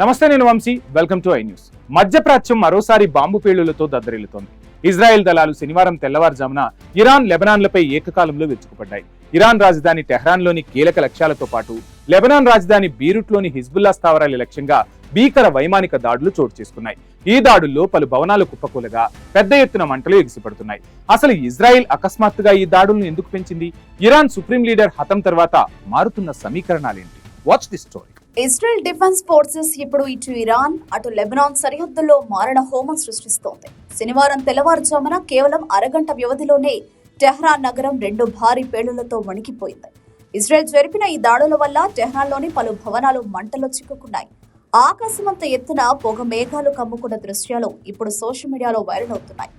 నమస్తే, నేను Vamshi. Welcome to I news. మధ్యప్రాచ్యం మరోసారి బాంబు పేలులతో దద్దరిల్లుతోంది. ఇజ్రాయెల్ దళాలు శనివారం తెల్లవారుజామున ఇరాన్, లెబనాన్లపై ఏకకాలంలో విరుచుకుపడ్డాయి. ఇరాన్ రాజధాని టెహ్రాన్లోని కీలక లక్ష్యాలతో పాటు లెబనాన్ రాజధాని బీరుట్లోని హిజ్బుల్లా స్థావరాల లక్ష్యంగా భీకర వైమానిక దాడులు చోటు చేసుకున్నాయి. ఈ దాడుల్లో పలు భవనాలు కుప్పకూలగా పెద్ద ఎత్తున మంటలు ఎగిసిపడుతున్నాయి. అసలు ఇజ్రాయెల్ అకస్మాత్తుగా ఈ దాడులను ఎందుకు పెంచింది? ఇరాన్ సుప్రీం లీడర్ హతం తర్వాత మారుతున్న సమీకరణాలేంటి? Watch the story. Israel defence forces ఇప్పుడు ఇటు ఇరాన్, అటు లెబనాన్ సరిహద్దుల్లో మారణ హోమం సృష్టిస్తోంది. శనివారం తెల్లవారుజామున కేవలం అరగంట వ్యవధిలోనే టెహ్రాన్ నగరం 2 భారీ పేలులతో వణికిపోయింది. ఇజ్రాయెల్ జరిపిన ఈ దాడుల వల్ల టెహ్రాన్లోని పలు భవనాలు మంటల్లో చిక్కుకున్నాయి. ఆకాశమంత ఎత్తున పొగ మేఘాలు కమ్ముకున్న దృశ్యాలు ఇప్పుడు సోషల్ మీడియాలో వైరల్ అవుతున్నాయి.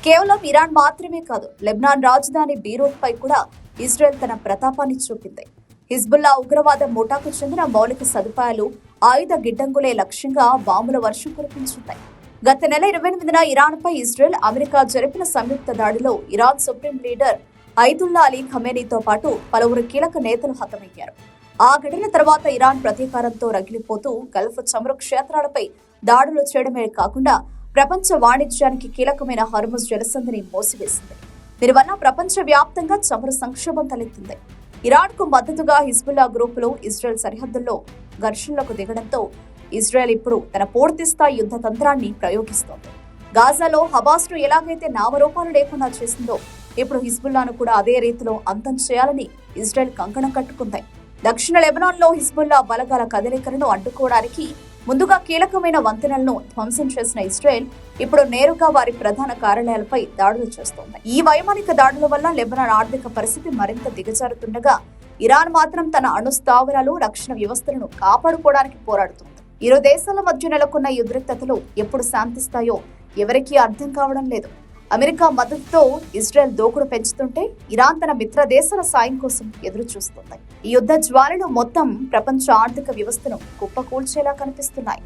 కేవలం ఇరాన్ మాత్రమే కాదు, లెబనాన్ రాజధాని బీరూట్ పై కూడా ఇజ్రాయెల్ తన ప్రతాపాన్ని చూపింది. హిజ్బుల్లా ఉగ్రవాద ముఠాకు చెందిన మౌలిక సదుపాయాలు, ఆయుధ గిడ్డంగులే లక్ష్యంగా బాంబుల వర్షం కురిపించున్నాయి. గత నెల 28న ఇరాన్పై ఇజ్రాయెల్, అమెరికా జరిపిన సంయుక్త దాడిలో Iran supreme leader Ayatollah Ali ఖమేనీతో పాటు పలువురు కీలక నేతలు హతమయ్యారు. ఆ ఘటన తర్వాత ఇరాన్ ప్రతీకారంతో రగిలిపోతూ గల్ఫ్ చమురు క్షేత్రాలపై దాడులు చేయడమే కాకుండా ప్రపంచ వాణిజ్యానికి కీలకమైన హర్ముజ్ జలసంధిని మూసివేసింది. దీనివల్ల ప్రపంచ వ్యాప్తంగా చమురు సంక్షోభం తలెత్తింది. ఇరాన్ కు మద్దతుగా హిజ్బుల్లా గ్రూపులు ఇజ్రాయెల్ సరిహద్దుల్లో ఘర్షణలకు దిగడంతో ఇజ్రాయెల్ ఇప్పుడు తన పూర్తిస్థాయి యుద్ధ తంత్రాన్ని ప్రయోగిస్తోంది. గాజాలో హమాస్ను ఎలాగైతే నామరూపాలు లేకుండా చేసిందో, ఇప్పుడు హిజ్బుల్లాను కూడా అదే రీతిలో అంతం చేయాలని ఇజ్రాయెల్ కంకణం కట్టుకుంది. దక్షిణ లెబనాన్లో హిజ్బుల్లా బలగాల కదలికలను అడ్డుకోవడానికి ముందుగా కీలకమైన వంతెనలను ధ్వంసం చేసిన ఇజ్రాయెల్ ఇప్పుడు నేరుగా వారి ప్రధాన కార్యాలయాలపై దాడులు చేస్తోంది. ఈ వైమానిక దాడుల వల్ల లెబనాన్ ఆర్థిక పరిస్థితి మరింత దిగజారుతుండగా, ఇరాన్ మాత్రం తన అణు స్థావరాలు, రక్షణ వ్యవస్థలను కాపాడుకోవడానికి పోరాడుతుంది. ఇరు దేశాల మధ్య నెలకొన్న ఈ ఉద్రిక్తతలు ఎప్పుడు శాంతిస్తాయో ఎవరికీ అర్థం కావడం లేదు. అమెరికా మద్దతుతో ఇజ్రాయెల్ దూకుడు పెంచుతుంటే ఇరాన్ తన మిత్ర దేశాల సాయం కోసం ఎదురు చూస్తుంది. ఈ యుద్ధ జ్వాలలు మొత్తం ప్రపంచ ఆర్థిక వ్యవస్థను కుప్పకూల్చేలా కనిపిస్తున్నాయి.